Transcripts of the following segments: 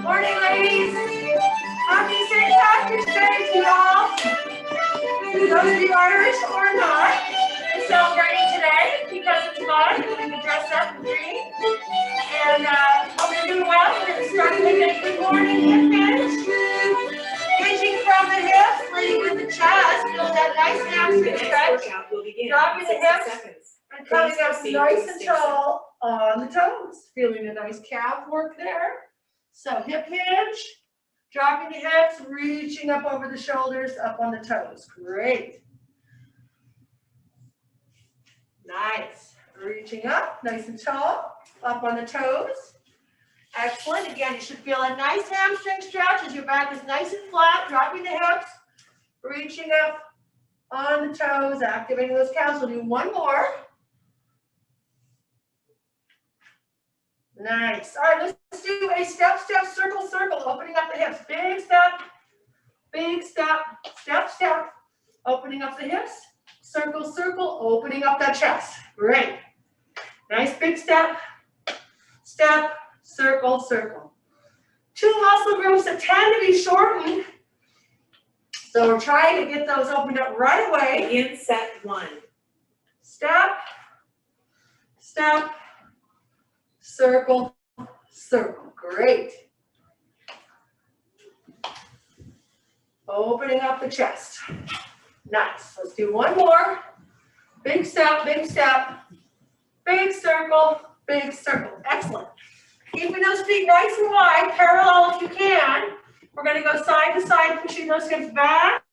Morning, ladies. Happy St. Patrick's Day to y'all. Maybe those of you Irish or not, we're celebrating today because it's fun. We're going to dress up in green. And hope you're doing well. We're going to start with a good morning hip hinge. Hinging from the hips, leading with the chest. Feel that nice hamstring stretch. Dropping the hips and coming up nice and tall on the toes. Feeling a nice calf work there. So hip hinge, dropping the hips, reaching up over the shoulders, up on the toes. Great. Nice. Reaching up, nice and tall, up on the toes. Excellent. Again, you should feel a nice hamstring stretch as your back is nice and flat, dropping the hips, reaching up on the toes, activating those calves. We'll do one more. Nice. All right, let's do a step, step, circle, circle, opening up the hips. Big step, step, step, opening up the hips. Circle, circle, opening up that chest. Great. Nice big step, step, circle, circle. Two muscle groups that tend to be shortened. So we're trying to get those opened up right away. Begin set one. Step, step, circle, circle. Great. Opening up the chest. Nice. Let's do one more. Big step, big circle, big circle. Excellent. Keeping those feet nice and wide, parallel if you can. We're going to go side to side, pushing those hips back.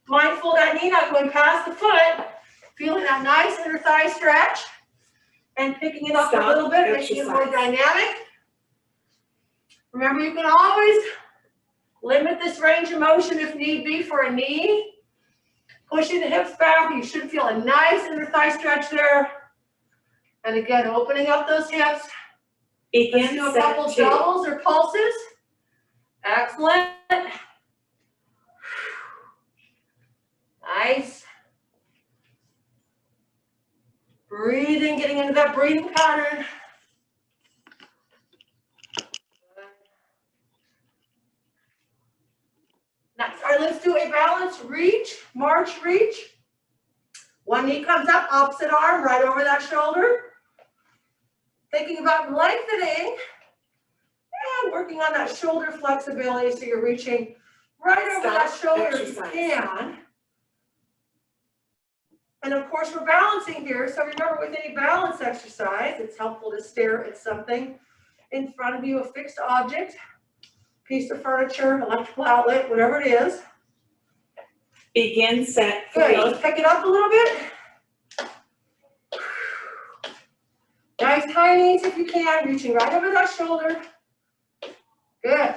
Mindful that knee not going past the foot. Feeling that nice inner thigh stretch. And picking it up a little bit, making it more dynamic. Remember, you can always limit this range of motion if need be for a knee. Pushing the hips back, you should feel a nice inner thigh stretch there. And again, opening up those hips. Let's do a couple doubles or pulses. Excellent. Nice. Breathing, getting into that breathing pattern. Nice. All right, let's do a balanced reach, march reach. One knee comes up, opposite arm, right over that shoulder. Thinking about lengthening and working on that shoulder flexibility so you're reaching right over that shoulder if you can. And of course, we're balancing here. So remember, with any balance exercise, it's helpful to stare at something in front of you, a fixed object, piece of furniture, electrical outlet, whatever it is. Begin set three. Good. Let's pick it up a little bit. Nice high knees if you can, reaching right over that shoulder. Good.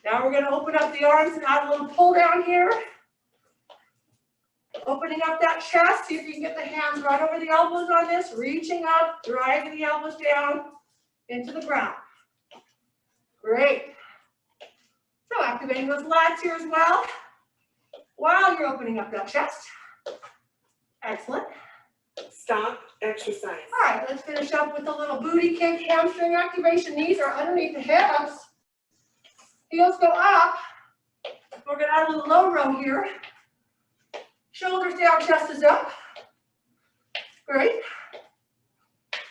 Now we're going to open up the arms and add a little pull down here. Opening up that chest, see if you can get the hands right over the elbows on this, reaching up, driving the elbows down into the ground. Great. So activating those lats here as well while you're opening up that chest. Excellent. Stop exercise. All right, let's finish up with a little booty kick, hamstring activation. Knees are underneath the hips. Heels go up. We're going to add a little low row here. Shoulders down, chest is up. Great.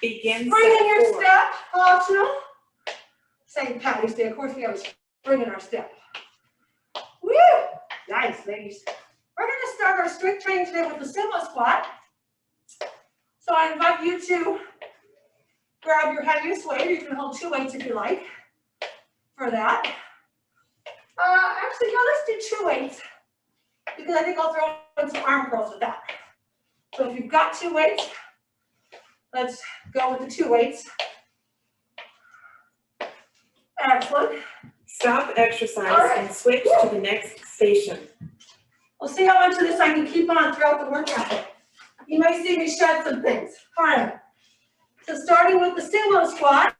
Begin Bring in your four. step, optional. St. Patty's Day, of course, we always bring in our step. Woo! Nice, ladies. We're going to start our strict training today with the sumo squat. So I invite you to grab your heaviest weight. You can hold 2 weights if you like for that. Actually, no, let's do 2 weights because I think I'll throw in some arm curls with that. So if you've got 2 weights, let's go with the 2 weights. Excellent. Stop exercise and switch to the next station. We'll see how much of this I can keep on throughout the workout. You may see me shed some things. All right. So starting with the sumo squat,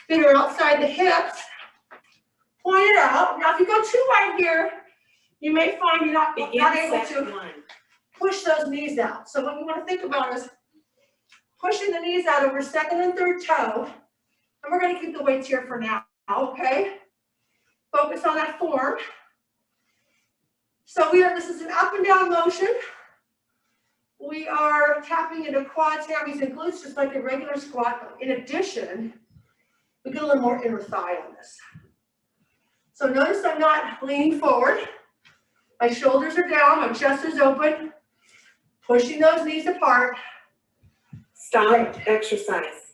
feet are outside the hips. Point it out. Now, if you go too wide here, you may find you're not able to push those knees out. So what you want to think about is pushing the knees out over second and third toe And we're gonna keep the weights here for now, okay? Focus on that form. So this is an up and down motion. We are tapping into quads, hammies, and glutes just like a regular squat. In addition, we get a little more inner thigh on this. So notice I'm not leaning forward. My shoulders are down, my chest is open, pushing those knees apart. Stop exercise.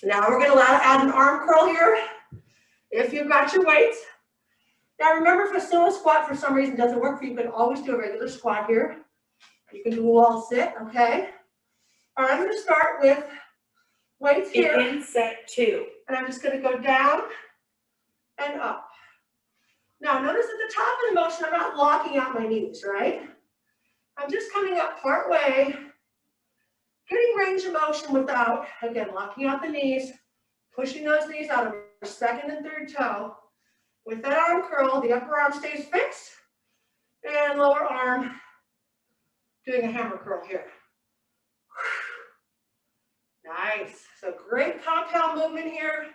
Now we're gonna add an arm curl here if you've got your weights. Now remember, if a sumo squat for some reason doesn't work for you, you can always do a regular squat here. You can do a wall sit, okay? All right, I'm gonna start with weights here. Begin set 2. And I'm just gonna go down and up. Now notice at the top of the motion, I'm not locking out my knees, right? I'm just coming up part way, getting range of motion without, again, locking out the knees, pushing those knees out of our second and third toe. With that arm curl, the upper arm stays fixed, and lower arm doing a hammer curl here. Nice. So great compound movement here.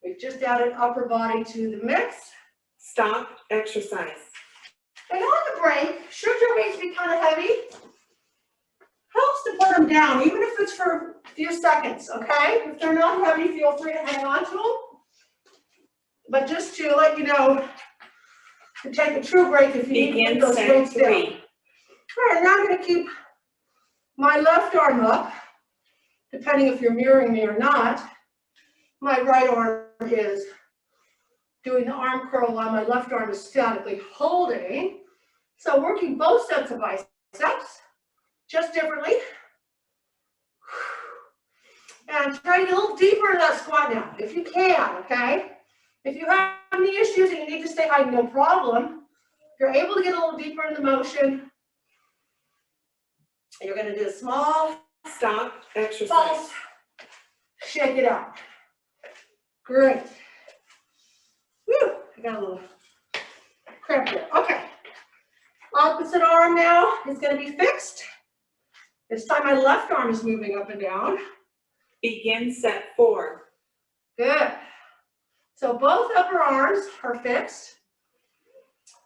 We've just added upper body to the mix. Stop exercise. And on the break, should your weights be kind of heavy, helps to put them down, even if it's for a few seconds, okay? If they're not heavy, feel free to hang on to them. But just to let you know, to take a true break if you need to get those weights down. All right, now I'm going to keep my left arm up, depending if you're mirroring me or not. My right arm is doing the arm curl while my left arm is statically holding. So working both sets of biceps, just differently. And try to get a little deeper into that squat now, if you can, okay? If you have any issues and you need to stay high, no problem. If you're able to get a little deeper in the motion, you're gonna do a small Stop exercise. pulse, shake it out. Great. Whew, I got a little cramp there. Okay. Opposite arm now is gonna be fixed. This time my left arm is moving up and down. Begin set 4. Good. So both upper arms are fixed.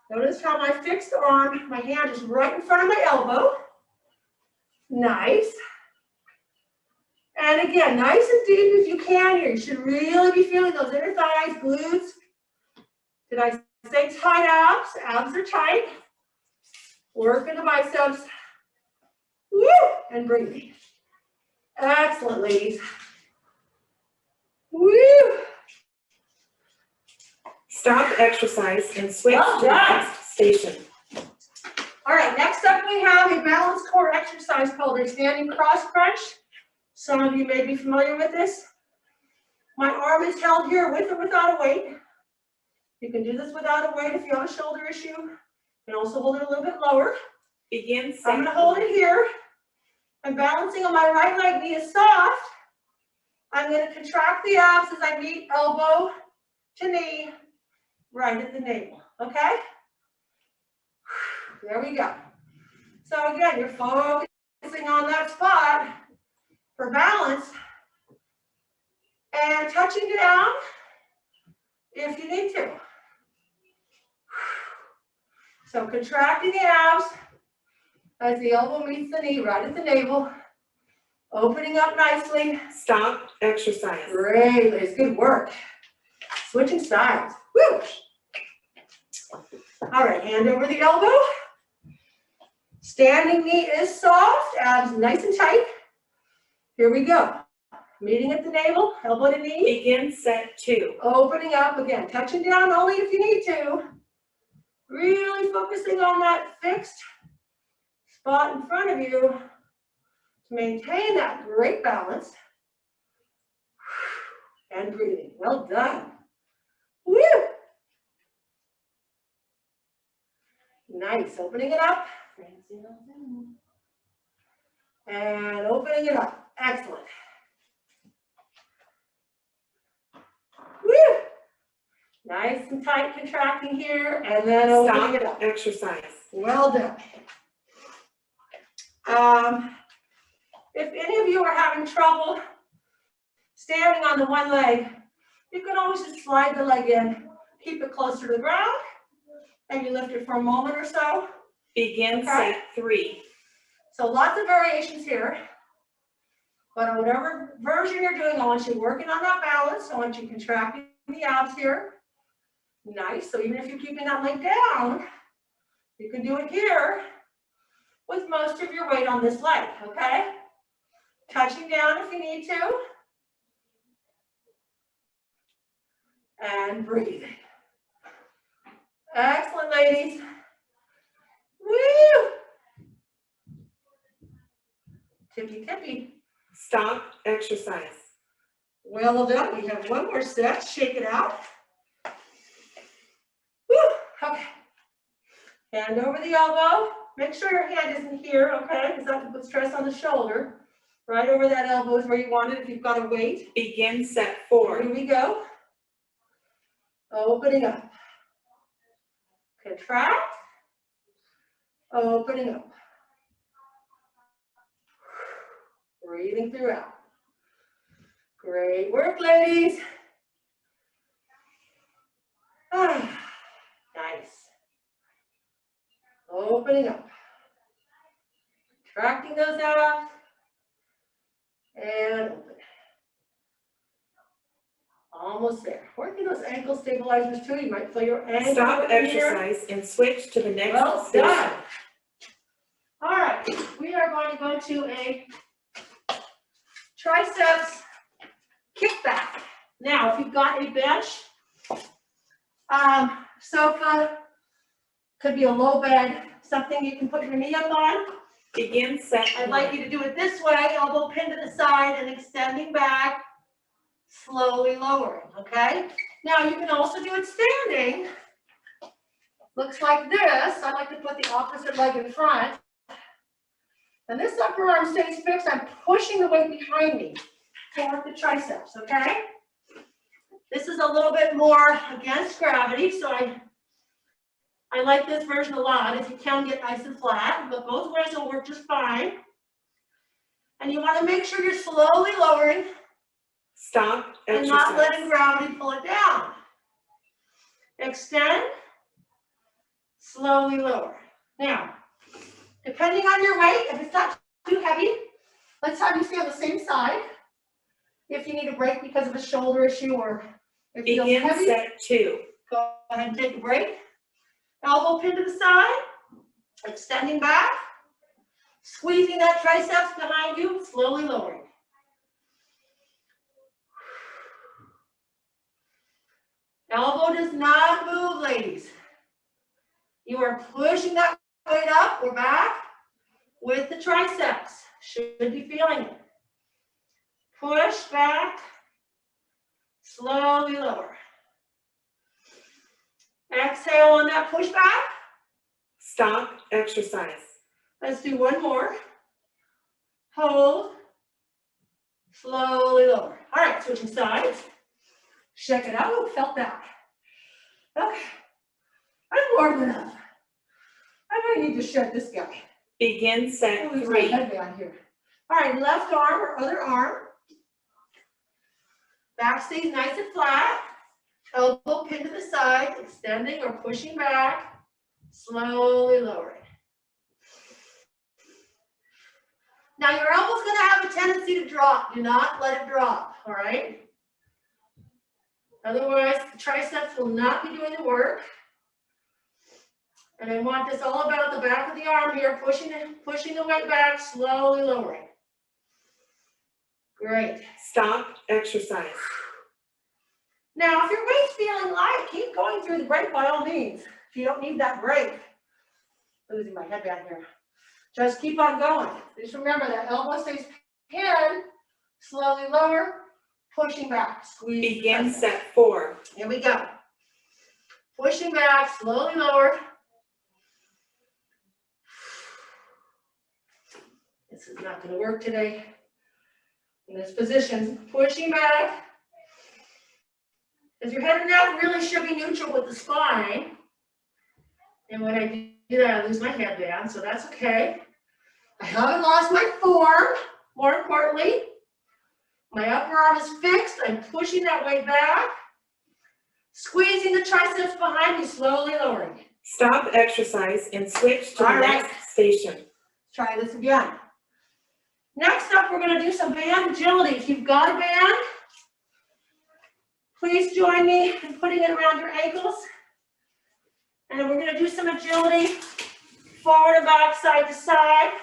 Notice how my fixed arm, my hand is right in front of my elbow. Nice. And again, nice and deep if you can here. You should really be feeling those inner thighs, glutes. Did I say tight abs? Abs are tight. Working the biceps. Woo! And breathing. Excellent, ladies. Woo! Stop exercise and switch Well to the done. next station. All right, next up we have a balanced core exercise called a standing cross crunch. Some of you may be familiar with this. My arm is held here with or without a weight. You can do this without a weight if you have a shoulder issue. You can also hold it a little bit lower. Begin set I'm going to hold it here. I'm balancing on my right leg, knee is soft. I'm going to contract the abs as I meet elbow to knee, right at the navel, okay? There we go. So again, you're focusing on that spot for balance and touching down if you need to. So contracting the abs as the elbow meets the knee right at the navel, opening up nicely. Stop exercise. Great, ladies, good work. Switching sides. Woo! All right, hand over the elbow. Standing knee is soft, abs nice and tight. Here we go. Meeting at the navel, elbow to knee. Begin set 2. Opening up again, touching down only if you need to. Really focusing on that fixed spot in front of you to maintain that great balance. And breathing. Well done. Woo! Nice. Opening it up. And opening it up. Excellent. Woo! Nice and tight contracting here, and then opening it up. Stop exercise. Well done. If any of you are having trouble Standing on the one leg, you can always just slide the leg in, keep it closer to the ground, and you lift it for a moment or so. Begin set 3. So lots of variations here. But on whatever version you're doing, I want you working on that balance. I want you contracting the abs here. Nice. So even if you're keeping that leg down, you can do it here with most of your weight on this leg, okay? Touching down if you need to. And breathing. Excellent, ladies. Woo! Tippy, tippy. Stop exercise. Well done. We have one more set. Shake it out. Woo! Okay. Hand over the elbow. Make sure your hand isn't here, okay? Because that can put stress on the shoulder. Right over that elbow is where you want it if you've got a weight. Begin set 4. Here we go. Opening up. Contract. Opening up. Breathing throughout. Great work, ladies. Nice. Opening up. Contracting those abs. And open. Almost there. Working those ankle stabilizers too. You might feel your ankle. Stop exercise and switch to the next Well position. done. All right. We are going to go to a triceps kickback. Now, if you've got a bench, sofa, could be a low bed, something you can put your knee up on. Begin set 1. I'd like you to do it this way, elbow pinned to the side and extending back, slowly lowering, okay? Now, you can also do it standing. Looks like this. I like to put the opposite leg in front. And this upper arm stays fixed. I'm pushing the weight behind me to work the triceps, okay? This is a little bit more against gravity, so I like this version a lot. If you can get nice and flat, but both ways will work just fine. And you want to make sure you're slowly lowering. Stop exercise. And not letting gravity pull it down. Extend, slowly lower. Now, depending on your weight, if it's not too heavy, let's have you stay on the same side. If you need a break because of a shoulder issue or if you feel heavy, set 2. go ahead and take a break. Elbow pin to the side, extending back, squeezing that triceps behind you, slowly lowering. Elbow does not move, ladies. You are pushing that weight up or back with the triceps. Should be feeling it. Push back, slowly lower. Exhale on that push back. Stop exercise. Let's do one more. Hold, slowly lower. All right, switching sides. Check it out. Oh, felt that. Okay. I'm warm enough. I might need to shed this guy. Begin set Lose my 3. headband here. All right, left arm or other arm. Back stays nice and flat. Elbow pin to the side, extending or pushing back. Slowly lowering. Now your elbow's going to have a tendency to drop. Do not let it drop, all right? Otherwise, the triceps will not be doing the work. And I want this all about the back of the arm here, pushing the weight back, slowly lowering. Great. Stop exercise. Now, if your weight's feeling light, keep going through the break by all means. If you don't need that break. Losing my headband here. Just keep on going. Just remember that elbow stays pinned, slowly lower, pushing back, squeeze. Begin set 4. Here we go. Pushing back, slowly lower. This is not going to work today. In this position, pushing back. Because your head and neck really should be neutral with the spine. And when I do that, I lose my headband, so that's okay. I haven't lost my form. More importantly, My upper arm is fixed. I'm pushing that weight back. Squeezing the triceps behind me, slowly lowering it. Stop exercise and switch to the next station. Try this again. Next up, we're going to do some band agility. If you've got a band, please join me in putting it around your ankles. And then we're going to do some agility, forward and back, side to side.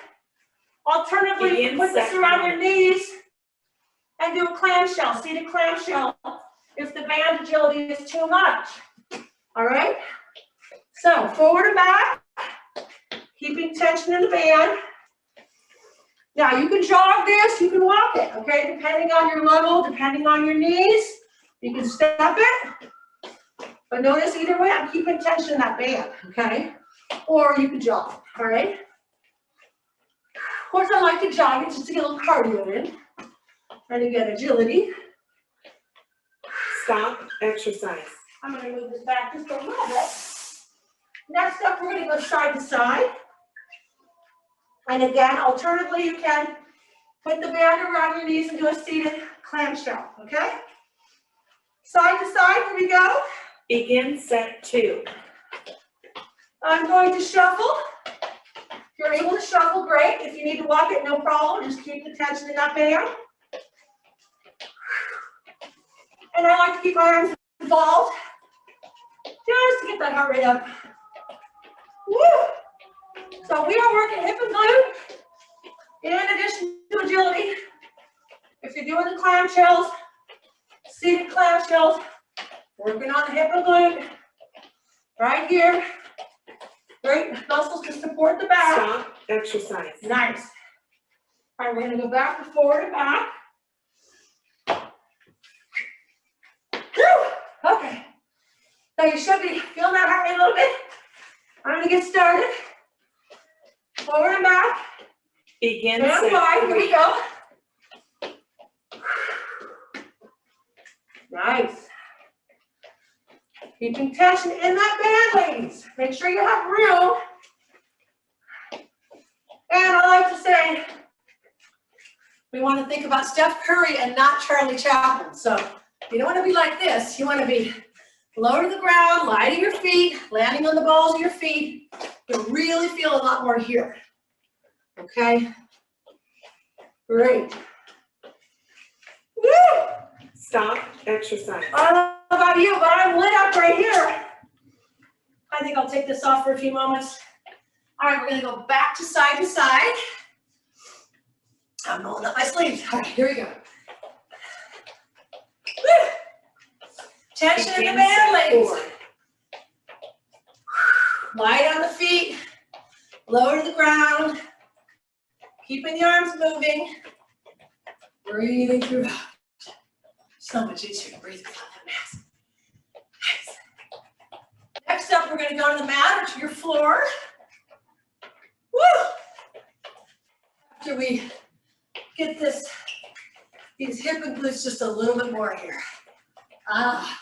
Alternatively, you can put this around your knees and do a clamshell, seated clamshell, if the band agility is too much. All right? So, forward and back, keeping tension in the band. Now, you can jog this, you can walk it, okay? Depending on your level, depending on your knees, you can step it. But notice either way, I'm keeping tension in that band, okay? Or you can jog, all right? Of course, I like to jog it just to get a little cardio in. And again, agility. Stop exercise. I'm going to move this back just a little bit. Next up, we're going to go side to side. And again, alternatively, you can put the band around your knees and do a seated clamshell, okay? Side to side, here we go. Begin set 2. I'm going to shuffle. If you're able to shuffle, great. If you need to walk it, no problem. Just keep the tension in that band. And I like to keep my arms involved, just to get that heart rate up. Woo! So we are working hip and glute, in addition to agility. If you're doing the clamshells, seated clamshells, working on the hip and glute, right here. Great muscles to support the back. Stop exercise. Nice. All right, we're going to go back to forward and back. Whew. Okay. So you should be feeling that heart rate a little bit. I'm going to get started. Forward and back. Begin And set 5. 3. Here we go. Nice. Keeping tension in that band, ladies. Make sure you have room. And I like to say, we want to think about Steph Curry and not Charlie Chaplin. So you don't want to be like this. You want to be low to the ground, light to your feet, landing on the balls of your feet. You'll really feel a lot more here. Okay? Great. Woo! Stop exercise. I don't know about you, but I'm lit up right here. I think I'll take this off for a few moments. All right, we're going to go back to side to side. I'm rolling up my sleeves. All right, here we go. Woo! Tension in the band, ladies. Light on the feet, low to the ground, keeping the arms moving, breathing through. So much easier to breathe without that mask. Nice. Next up, we're going to go to the mat or to your floor. Woo! After we get these hip and glutes just a little bit more here. Ah,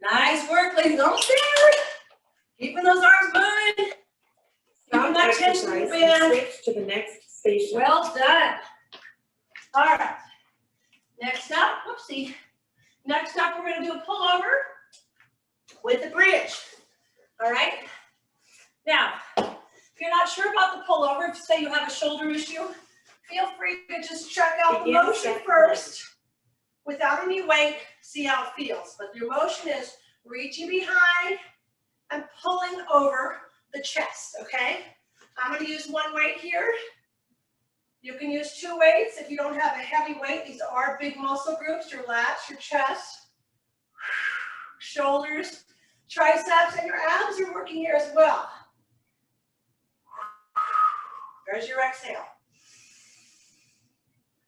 nice work, ladies. Almost there. Keeping those arms moving. Keeping that tension in the band. Switch to the next station. Well done. All right. Next up, whoopsie. Next up, we're going to do a pullover with a bridge. All right. Now, if you're not sure about the pullover, if say you have a shoulder issue, feel free to just check out the motion first without any weight, see how it feels. But your motion is reaching behind and pulling over the chest, okay? I'm going to use one weight here. You can use 2 weights if you don't have a heavy weight. These are big muscle groups, your lats, your chest, shoulders, triceps, and your abs are working here as well. There's your exhale.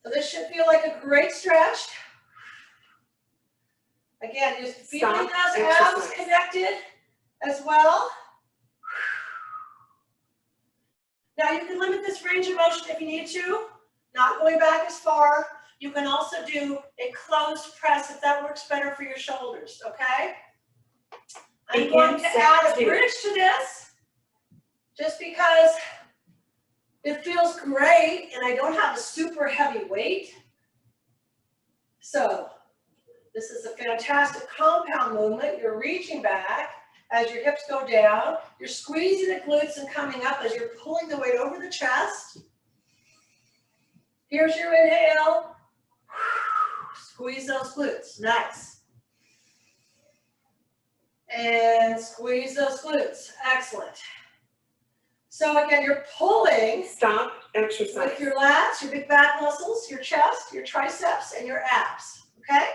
So this should feel like a great stretch. Again, just feeling those abs connected as well. Now you can limit this range of motion if you need to, not going back as far. You can also do a closed press if that works better for your shoulders, okay? I'm going to add a bridge to this just because it feels great and I don't have a super heavy weight. So this is a fantastic compound movement. You're reaching back as your hips go down. You're squeezing the glutes and coming up as you're pulling the weight over the chest. Here's your inhale. Squeeze those glutes. Nice. And squeeze those glutes. Excellent. So again, you're pulling. Stop exercise. With your lats, your big back muscles, your chest, your triceps, and your abs. Okay?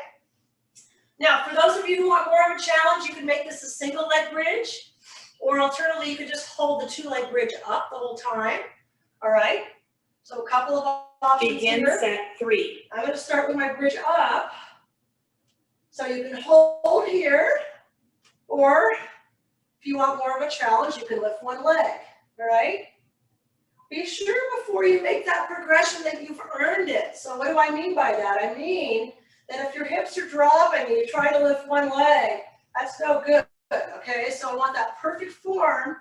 Now, for those of you who want more of a challenge, you can make this a single leg bridge, or alternatively, you could just hold the 2-leg bridge up the whole time. All right? So a couple of options Begin here. set 3. I'm going to start with my bridge up. So you can hold here, or if you want more of a challenge, you can lift one leg. All right? Be sure before you make that progression that you've earned it. So what do I mean by that? I mean that if your hips are dropping and you try to lift one leg, that's no good, okay? So I want that perfect form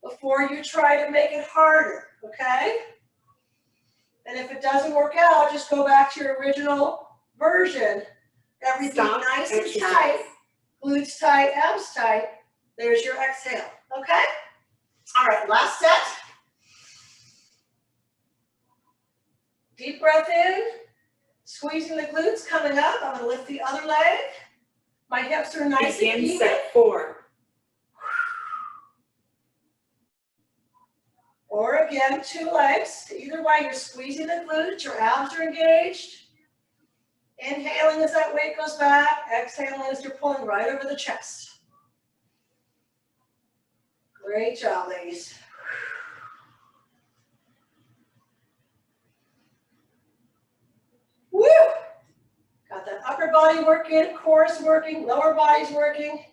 before you try to make it harder, okay? And if it doesn't work out, just go back to your original version. Everything nice and tight, glutes tight, abs tight. There's your exhale, okay? All right, last set. Deep breath in, squeezing the glutes, coming up. I'm going to lift the other leg. My hips are nice and even. Begin set 4. Or again, 2 legs. Either way, you're squeezing the glutes, your abs are engaged. Inhaling as that weight goes back, exhaling as you're pulling right over the chest. Great job, ladies. Woo! Got that upper body working, core is working, lower body's working.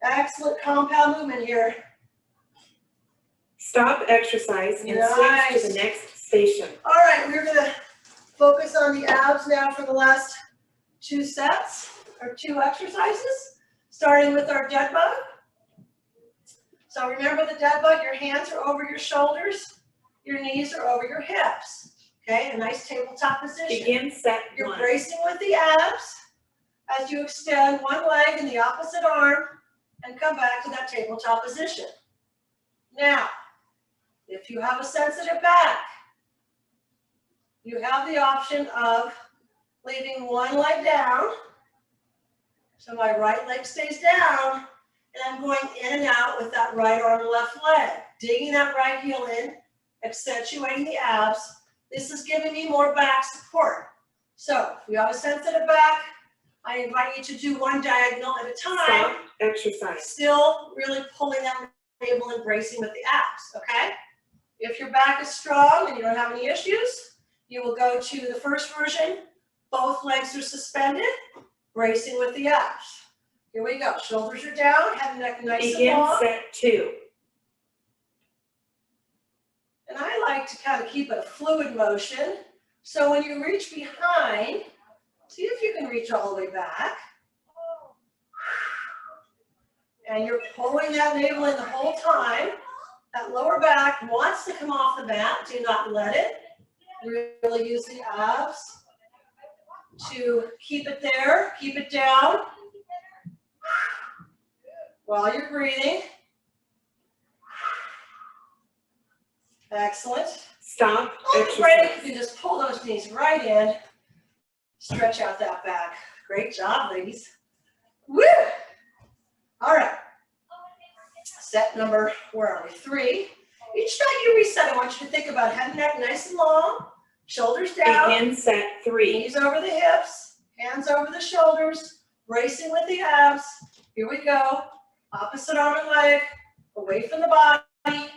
Excellent compound movement here. Stop exercise and Nice. switch to the next station. All right, we're going to focus on the abs now for the last 2 sets, or 2 exercises, starting with our dead bug. So remember the dead bug, your hands are over your shoulders, your knees are over your hips. Okay, a nice tabletop position. Begin set 1. You're bracing with the abs as you extend one leg in the opposite arm and come back to that tabletop position. Now, if you have a sensitive back, you have the option of leaving one leg down. So my right leg stays down, and I'm going in and out with that right arm and left leg, digging that right heel in, accentuating the abs. This is giving me more back support. So if you have a sensitive back, I invite you to do one diagonal at a time. Stop exercise. Still really pulling that navel and bracing with the abs, okay? If your back is strong and you don't have any issues, you will go to the first version. Both legs are suspended, bracing with the abs. Here we go. Shoulders are down, head and neck nice and long. Begin set 2. And I like to kind of keep it a fluid motion. So when you reach behind, see if you can reach all the way back. And you're pulling that navel in the whole time. That lower back wants to come off the mat. Do not let it. Really use the abs to keep it there. Keep it down while you're breathing. Excellent. Stop exercise. Break. You can just pull those knees right in. Stretch out that back. Great job, ladies. Woo! All right. Set number, where are we? 3. Each time you reset, I want you to think about head and neck nice and long, shoulders down. Begin set 3. Knees over the hips, hands over the shoulders, bracing with the abs. Here we go. Opposite arm and leg, away from the body.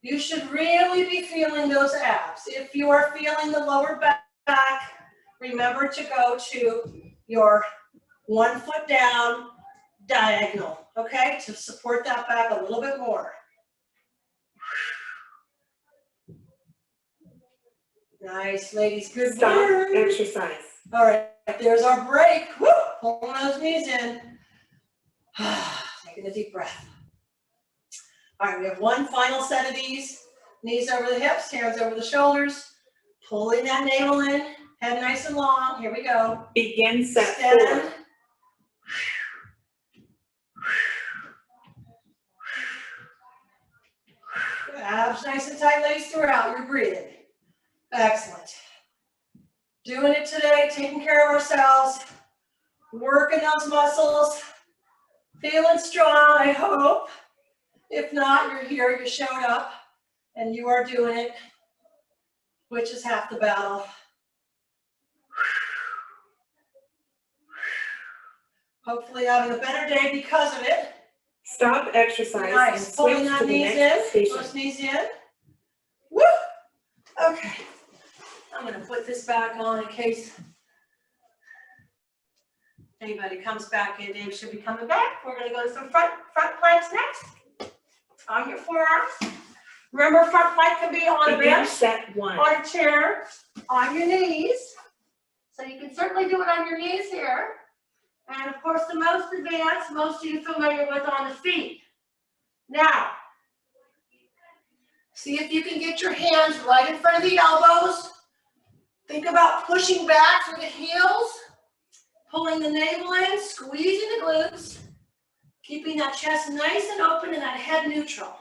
You should really be feeling those abs. If you are feeling the lower back, remember to go to your 1 foot down diagonal, okay, to support that back a little bit more. Nice, ladies, good Stop work. exercise. All right, there's our break. Woo! Pulling those knees in. Taking a deep breath. All right, we have one final set of these. Knees over the hips, hands over the shoulders, pulling that navel in, head nice and long. Here we go. Begin set Extend. 4. Abs nice and tight, legs throughout. You're breathing. Excellent. Doing it today, taking care of ourselves, working those muscles, feeling strong, I hope. If not, you're here, you showed up, and you are doing it, which is half the battle. Hopefully having a better day because of it. Stop exercise Nice. and Pulling switch that to the knees next in, station. those knees in. Woo! Okay. I'm gonna put this back on in case anybody comes back in. Dave should be coming back. We're gonna go to some front planks next. On your forearms. Remember, front plank can be on a Begin bench, set 1. on a chair, on your knees. So you can certainly do it on your knees here. And of course, the most advanced, most of you familiar with on the feet. Now, see if you can get your hands right in front of the elbows. Think about pushing back through the heels, pulling the navel in, squeezing the glutes, keeping that chest nice and open and that head neutral.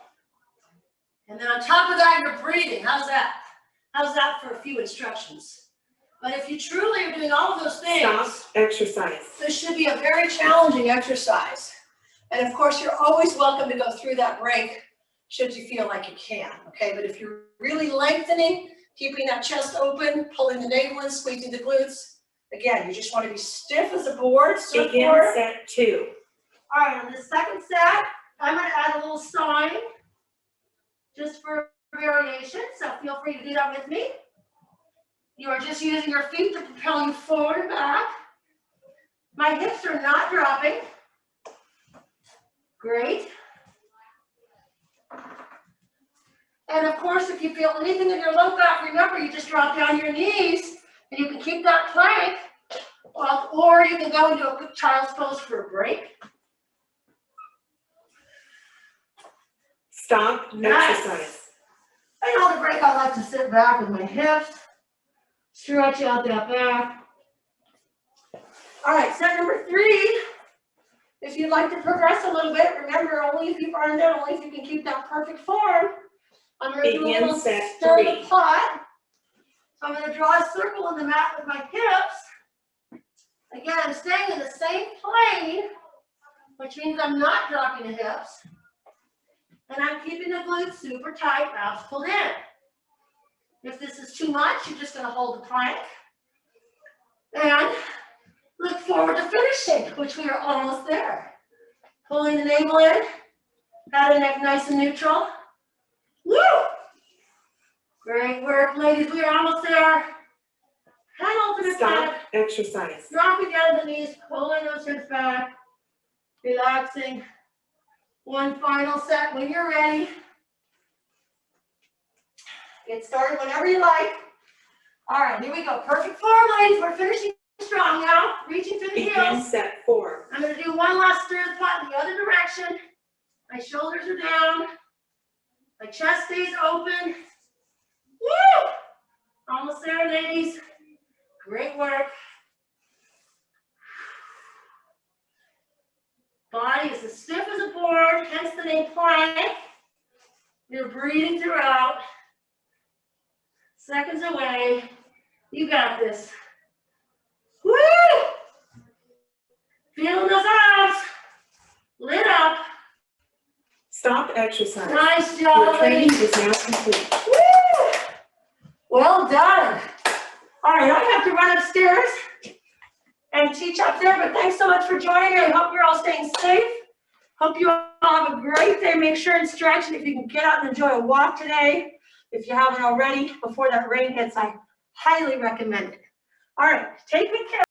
And then on top of that, you're breathing. How's that? How's that for a few instructions? But if you truly are doing all of those things, Stop exercise. this should be a very challenging exercise. And of course, you're always welcome to go through that break should you feel like you can, okay? But if you're really lengthening, keeping that chest open, pulling the navel in, squeezing the glutes, again, you just want to be stiff as a board, Begin surfboard. set 2. All right, on the second set, I'm going to add a little sawing just for variation, so feel free to do that with me. You are just using your feet to propel you forward and back. My hips are not dropping. Great. And of course, if you feel anything in your low back, remember you just drop down your knees and you can keep that plank, or you can go into a quick child's pose for a break. Stop exercise. And on the break, I like to sit back with my hips, stretch out that back. All right, set number 3. If you'd like to progress a little bit, remember only if you've earned it, only if you can keep that perfect form. I'm going to do a Begin little set stir 3. the pot. So I'm going to draw a circle on the mat with my hips. Again, I'm staying in the same plane, which means I'm not dropping the hips. And I'm keeping the glutes super tight, abs pulled in. If this is too much, you're just going to hold the plank. And look forward to finishing, which we are almost there. Pulling the navel in, head and neck nice and neutral. Woo! Great work, ladies. We are almost there. Head ultimate Stop head. exercise. Dropping down the knees, pulling those hips back. Relaxing. One final set when you're ready. Get started whenever you like. All right, here we go. Perfect form, ladies. We're finishing strong now. Reaching through the Begin heels. set 4. I'm going to do one last stir the pot in the other direction. My shoulders are down. My chest stays open. Woo! Almost there, ladies. Great work. Body is as stiff as a board, hence the name plank. You're breathing throughout. Seconds away. You got this. Woo! Feeling those abs. Lit up. Stop exercise. Nice Your job, training ladies. is now complete. Woo! Well done. All right, I have to run upstairs and teach up there, but thanks so much for joining. I hope you're all staying safe. Hope you all have a great day. Make sure and stretch, and if you can get out and enjoy a walk today, if you haven't already, before that rain hits, I highly recommend it. All right, take good care.